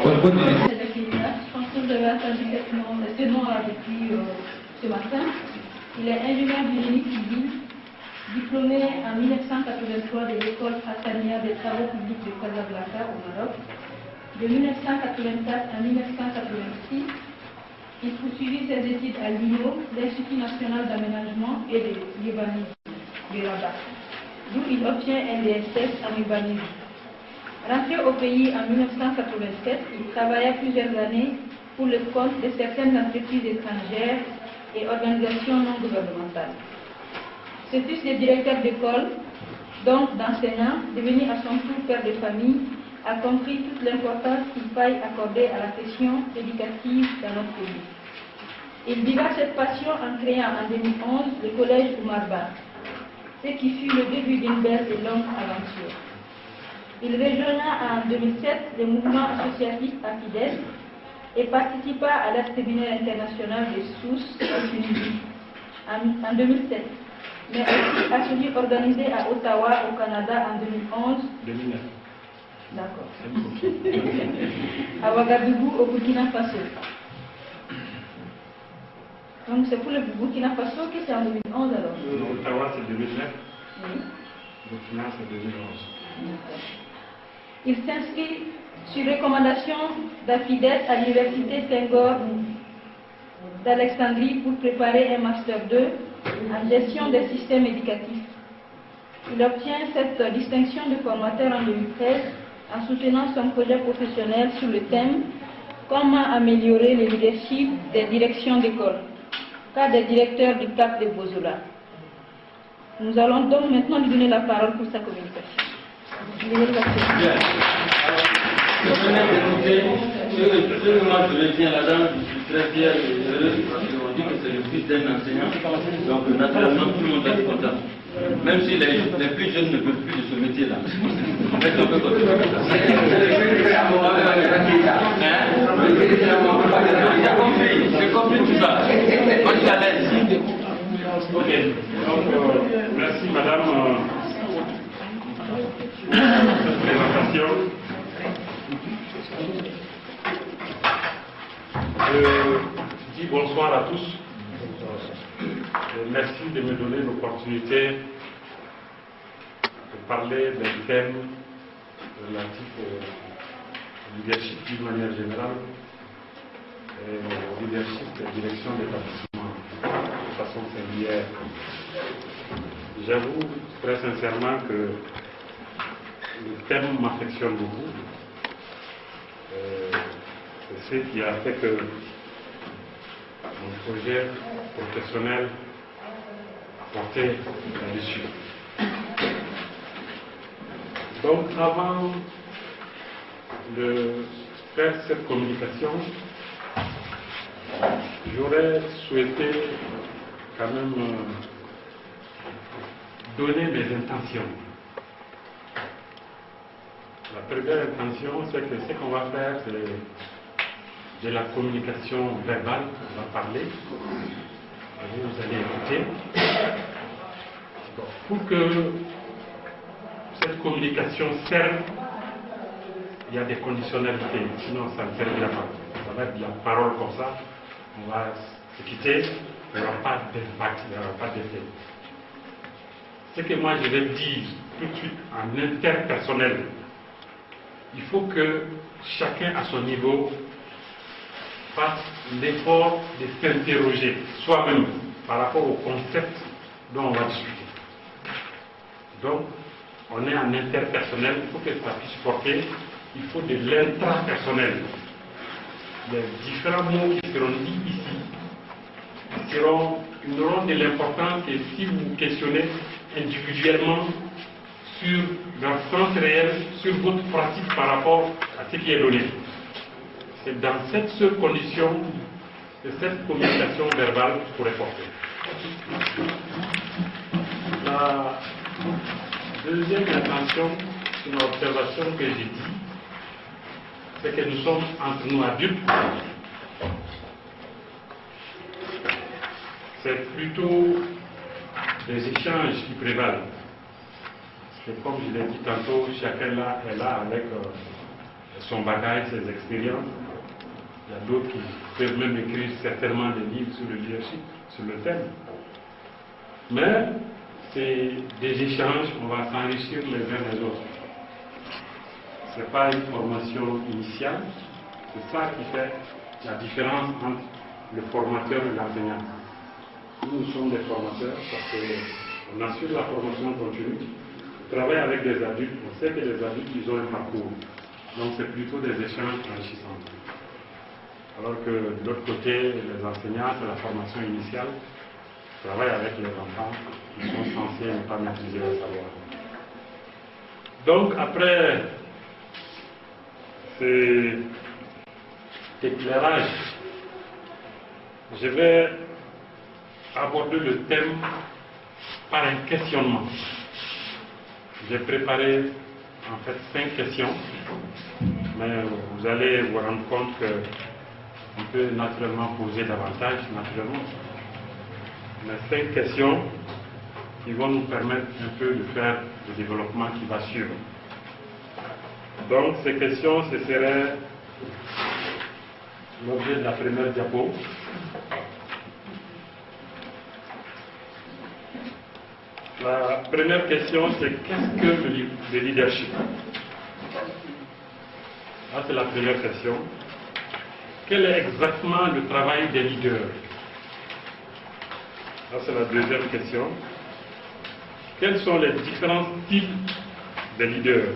pense que vous avez entendu ce nom-là depuis ce matin. Il est ingénieur du génie civil, diplômé en 1983 de l'école Hassania des travaux publics de Casablanca au Maroc. De 1984 à 1986, il poursuivit ses études à l'INO, l'Institut national d'aménagement et de l'urbanisme de Rabat, d'où il obtient un DSS en urbanisme. Rentré au pays en 1987, il travailla plusieurs années pour le compte de certaines entreprises étrangères et organisations non gouvernementales. Ce fils de directeur d'école, donc d'enseignant, devenu à son tour père de famille, a compris toute l'importance qu'il faille accorder à la question éducative dans notre pays. Il vivra cette passion en créant en 2011 le collège Oumar Ba, ce qui fut le début d'une belle et longue aventure. Il rejoigna en 2007 le mouvement associatif AFIDES et participa à l'Art tribunal international de Sousse en Tunisie en 2007, mais aussi à celui organisé à Ottawa au Canada en 2011. 2009. D'accord. À Ouagadougou au Burkina Faso. Donc c'est pour le Burkina Faso que c'est en 2011 alors. Ottawa c'est 2009. Oui. Burkina c'est 2011. D'accord. Il s'inscrit sur recommandation d'AFIDES à l'université Senghor d'Alexandrie pour préparer un Master 2 en gestion des systèmes éducatifs. Il obtient cette distinction de formateur en 2013 en soutenant son projet professionnel sur le thème « Comment améliorer le leadership des directions d'école » cas des directeurs du CAP de Bozola. Nous allons donc maintenant lui donner la parole pour sa communication. Moi je retiens la dame, je suis très fier et heureux parce qu'on dit que c'est le fils d'un enseignant, donc naturellement tout le monde va être content. Même si les plus jeunes ne veulent plus de ce métier-là. On fait un peu comme ça. J'ai compris tout ça. Moi je suis à l'aise. Ok, donc merci madame pour cette présentation. Je dis bonsoir à tous. Merci de me donner l'opportunité de parler d'un thème relatif au leadership d'une manière générale et au leadership de direction d'établissement de façon singulière. J'avoue très sincèrement que le thème m'affectionne beaucoup. C'est ce qui a fait que mon projet professionnel a porté là-dessus. Donc avant de faire cette communication, j'aurais souhaité quand même donner mes intentions. La première intention, c'est que ce qu'on va faire, c'est de la communication verbale, on va parler, et vous allez écouter. Pour que cette communication serve, il y a des conditionnalités, sinon ça ne servira pas. Ça va être de la parole comme ça, on va se quitter, il n'y aura pas d'impact, il n'y aura pas d'effet. Ce que moi je vais dire tout de suite en interpersonnel, il faut que chacun à son niveau fasse l'effort de s'interroger soi-même par rapport au concept dont on va discuter. Donc, on est en interpersonnel, il faut que ça puisse porter, il faut de l'intrapersonnel. Les différents mots qui seront dits ici n'auront de l'importance que si vous vous questionnez individuellement sur leur sens réel, sur votre pratique par rapport à ce qui est donné. C'est dans cette seule condition que cette communication verbale pourrait porter. La deuxième intention, une observation que j'ai dit, c'est que nous sommes entre nous adultes. C'est plutôt des échanges qui prévalent. Parce que comme je l'ai dit tantôt, chacun là est là avec son bagage, ses expériences. Il y a d'autres qui peuvent même écrire certainement des livres sur le leadership, sur le thème. Mais c'est des échanges, on va s'enrichir les uns les autres. Ce n'est pas une formation initiale, c'est ça qui fait la différence entre le formateur et l'enseignant. Nous sommes des formateurs parce qu'on assure la formation continue, on travaille avec des adultes, on sait que les adultes ils ont un parcours, donc c'est plutôt des échanges enrichissants. Alors que de l'autre côté, les enseignants, c'est la formation initiale, on travaille avec les enfants qui sont censés ne pas maîtriser le savoir. Donc après cet éclairage, je vais aborder le thème par un questionnement. J'ai préparé en fait 5 questions, mais vous allez vous rendre compte qu'on peut naturellement poser davantage, naturellement. Mais 5 questions qui vont nous permettre un peu de faire le développement qui va suivre. Donc ces questions, ce serait l'objet de la première diapo. La première question, c'est qu'est-ce que le leadership? Là, c'est la première question. Quel est exactement le travail des leaders? Là, c'est la deuxième question. Quels sont les différents types de leaders?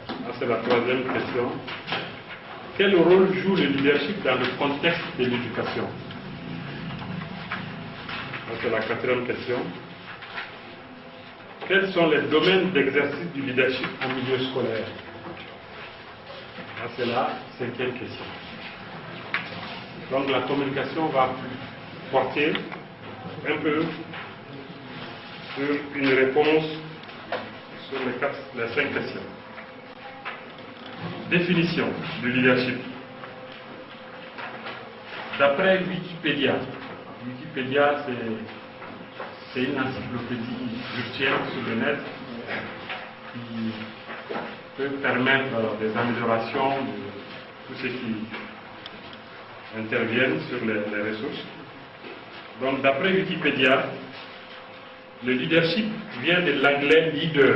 Là, c'est la troisième question. Quel rôle joue le leadership dans le contexte de l'éducation? C'est la quatrième question. Quels sont les domaines d'exercice du leadership en milieu scolaire? C'est la cinquième question. Donc la communication va porter un peu sur une réponse sur les 5 questions. Définition du leadership. D'après Wikipédia, c'est une encyclopédie virtuelle sur le net qui peut permettre des améliorations de tous ceux qui interviennent sur les ressources. Donc d'après Wikipédia, le leadership vient de l'anglais leader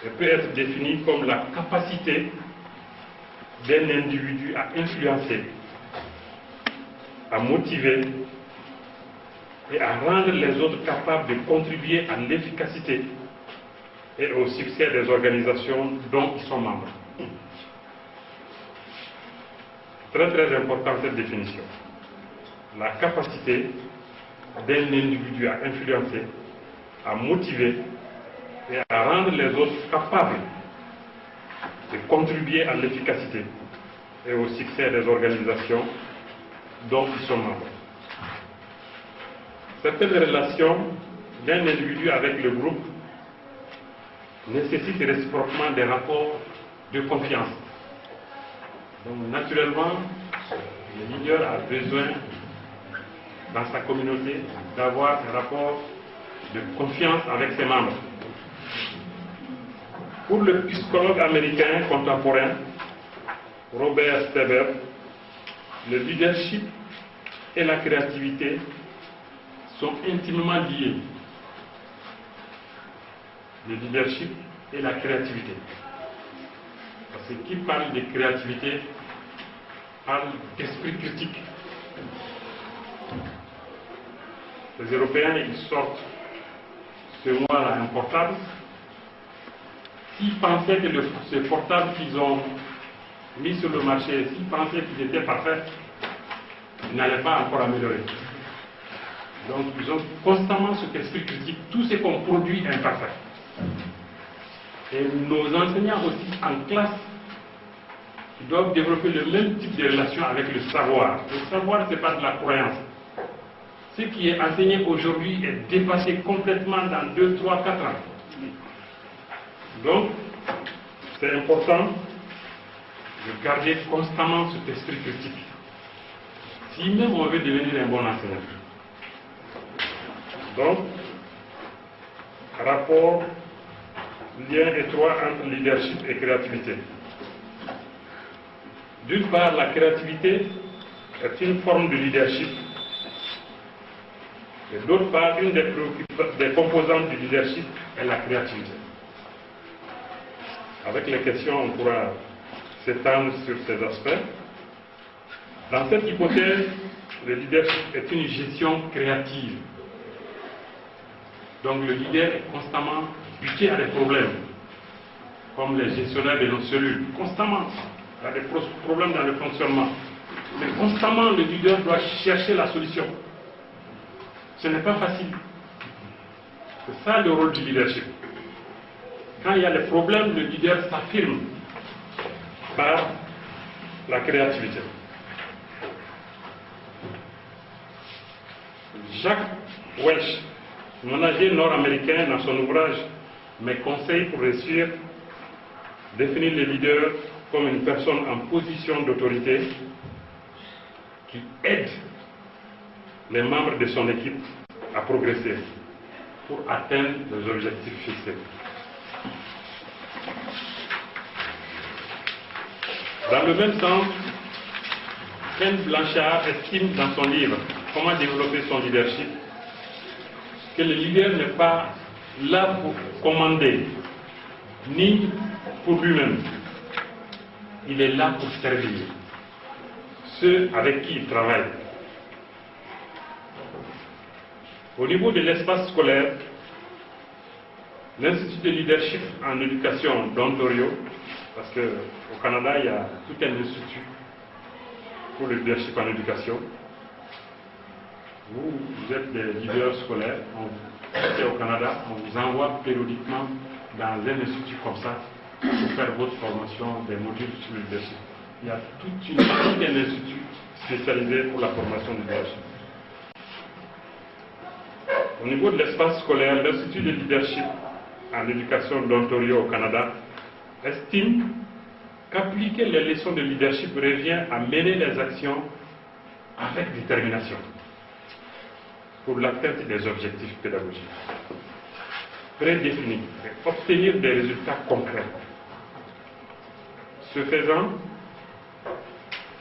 et peut être défini comme la capacité d'un individu à influencer, à motiver et à rendre les autres capables de contribuer à l'efficacité et au succès des organisations dont ils sont membres. Très très important cette définition. La capacité d'un individu à influencer, à motiver et à rendre les autres capables de contribuer à l'efficacité et au succès des organisations dont ils sont membres. Certaines relations d'un individu avec le groupe nécessitent réciproquement des rapports de confiance. Donc naturellement, le leader a besoin dans sa communauté d'avoir un rapport de confiance avec ses membres. Pour le psychologue américain contemporain, Robert Steber, le leadership et la créativité sont intimement liés. Le leadership et la créativité. Parce que qui parle de créativité parle d'esprit critique. Les Européens, ils sortent ce mois-là un portable. S'ils pensaient que ce portable qu'ils ont mis sur le marché, s'ils pensaient qu'ils étaient parfaits, ils n'allaient pas encore améliorer. Donc ils ont constamment cet esprit critique, tout ce qu'on produit est imparfait. Et nos enseignants aussi en classe, ils doivent développer le même type de relation avec le savoir. Le savoir, ce n'est pas de la croyance. Ce qui est enseigné aujourd'hui est dépassé complètement dans 2, 3, 4 ans. Donc, c'est important de garder constamment cet esprit critique. Si même on veut devenir un bon enseignant. Donc, rapport lien étroit entre leadership et créativité. D'une part, la créativité est une forme de leadership. Et d'autre part, une des composantes du leadership est la créativité. Avec les questions, on pourra s'étendre sur ces aspects. Dans cette hypothèse, le leadership est une gestion créative. Donc le leader est constamment buté à des problèmes, comme les gestionnaires de nos cellules. Constamment, il y a des problèmes dans le fonctionnement. Mais constamment, le leader doit chercher la solution. Ce n'est pas facile. C'est ça le rôle du leadership. Quand il y a des problèmes, le leader s'affirme par la créativité. Jacques Welch, manager nord-américain, dans son ouvrage Mes conseils pour réussir, définit le leader comme une personne en position d'autorité qui aide les membres de son équipe à progresser pour atteindre les objectifs fixés. Dans le même sens, Ken Blanchard estime dans son livre Comment développer son leadership que le leader n'est pas là pour commander, ni pour lui-même. Il est là pour servir ceux avec qui il travaille. Au niveau de l'espace scolaire, l'Institut de leadership en éducation d'Ontario, parce qu'au Canada, il y a tout un institut pour le leadership en éducation. Vous êtes des leaders scolaires, au Canada, on vous envoie périodiquement dans un institut comme ça pour faire votre formation des modules sur le leadership. Il y a tout un institut spécialisé pour la formation du leadership. Au niveau de l'espace scolaire, l'Institut de leadership en éducation d'Ontario au Canada estime qu'appliquer les leçons de leadership revient à mener les actions avec détermination pour l'atteinte des objectifs pédagogiques prédéfinis et obtenir des résultats concrets. Ce faisant,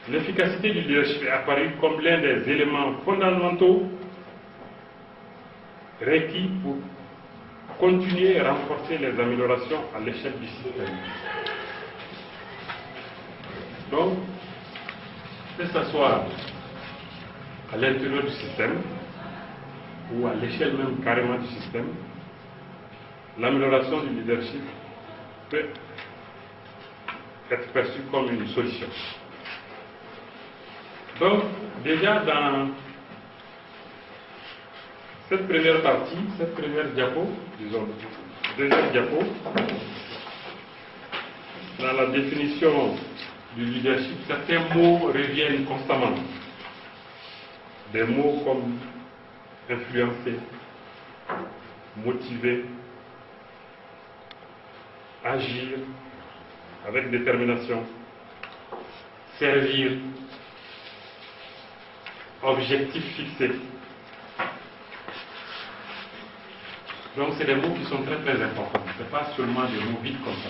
l'efficacité du leadership est apparue comme l'un des éléments fondamentaux requis pour continuer et renforcer les améliorations à l'échelle du système. Donc, que ce soit à l'intérieur du système ou à l'échelle même carrément du système, l'amélioration du leadership peut être perçue comme une solution. Donc, déjà dans cette première partie, cette première diapo, disons, deuxième diapo, dans la définition du leadership, certains mots reviennent constamment. Des mots comme influencer, motiver, agir avec détermination, servir, objectif fixé. Donc c'est des mots qui sont très très importants. Ce n'est pas seulement des mots vides comme ça.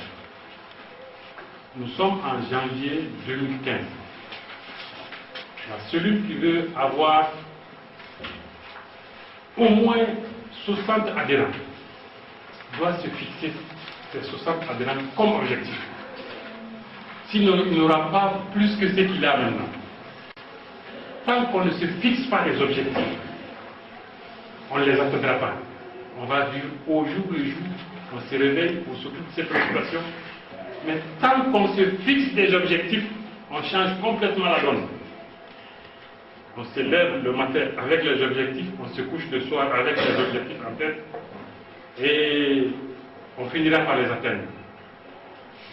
Nous sommes en janvier 2015. Celui qui veut avoir au moins 60 adhérents doit se fixer ces 60 adhérents comme objectif. Sinon, il n'aura pas plus que ce qu'il a maintenant. Tant qu'on ne se fixe pas les objectifs, on ne les atteindra pas. On va vivre au jour le jour, on se réveille, on s'occupe de ses préoccupations. Mais tant qu'on se fixe des objectifs, on change complètement la donne. On se lève le matin avec les objectifs, on se couche le soir avec les objectifs en tête, et on finira par les atteindre.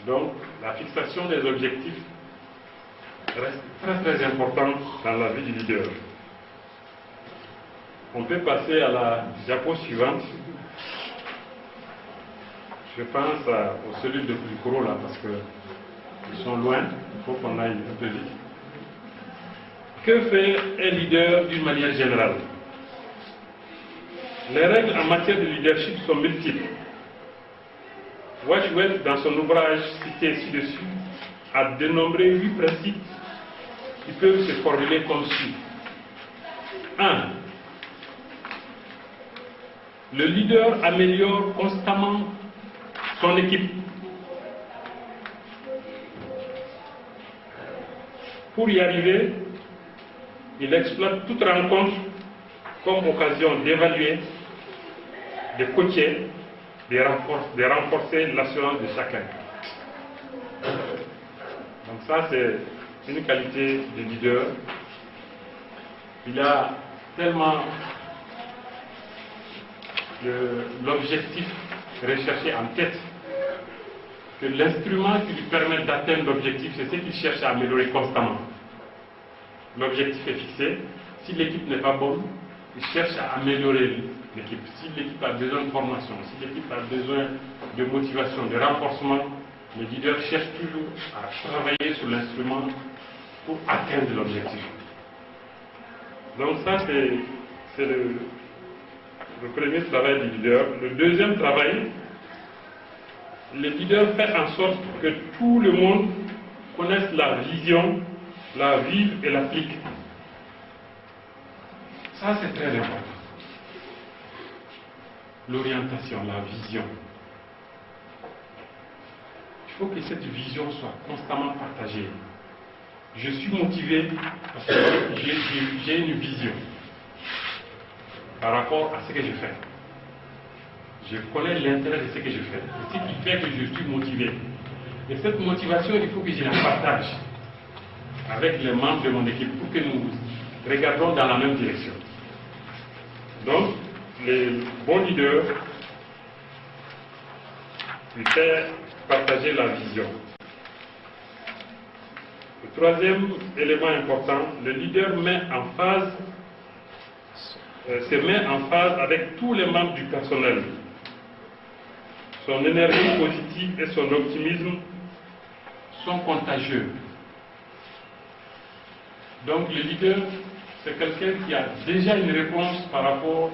Donc, la fixation des objectifs reste très très importante dans la vie du leader. On peut passer à la diapo suivante. Je pense aux cellules de Pulcoro là, parce qu'ils sont loin, il faut qu'on aille un peu vite. Que fait un leader d'une manière générale? Les règles en matière de leadership sont multiples. Wedgwood, dans son ouvrage cité ci-dessus, a dénombré 8 principes qui peuvent se formuler comme suit. 1. Le leader améliore constamment son équipe. Pour y arriver, il exploite toute rencontre comme occasion d'évaluer, de coacher, de renforcer l'assurance de chacun. Donc ça, c'est une qualité de leader. Il a tellement l'objectif recherché en tête que l'instrument qui lui permet d'atteindre l'objectif, c'est ce qu'il cherche à améliorer constamment. L'objectif est fixé. Si l'équipe n'est pas bonne, il cherche à améliorer l'équipe. Si l'équipe a besoin de formation, si l'équipe a besoin de motivation, de renforcement, le leader cherche toujours à travailler sur l'instrument pour atteindre l'objectif. Donc ça, c'est le premier travail du leader. Le deuxième travail, le leader fait en sorte que tout le monde connaisse la vision, la vive et l'applique. Ça, c'est très important. L'orientation, la vision. Il faut que cette vision soit constamment partagée. Je suis motivé parce que j'ai une vision par rapport à ce que je fais. Je connais l'intérêt de ce que je fais. Et ce qui fait que je suis motivé. Et cette motivation, il faut que je la partage avec les membres de mon équipe pour que nous regardons dans la même direction. Donc, les bons leaders lui fait partager la vision. Le troisième élément important, le leader se met en phase avec tous les membres du personnel. Son énergie positive et son optimisme sont contagieux. Donc le leader, c'est quelqu'un qui a déjà une réponse par rapport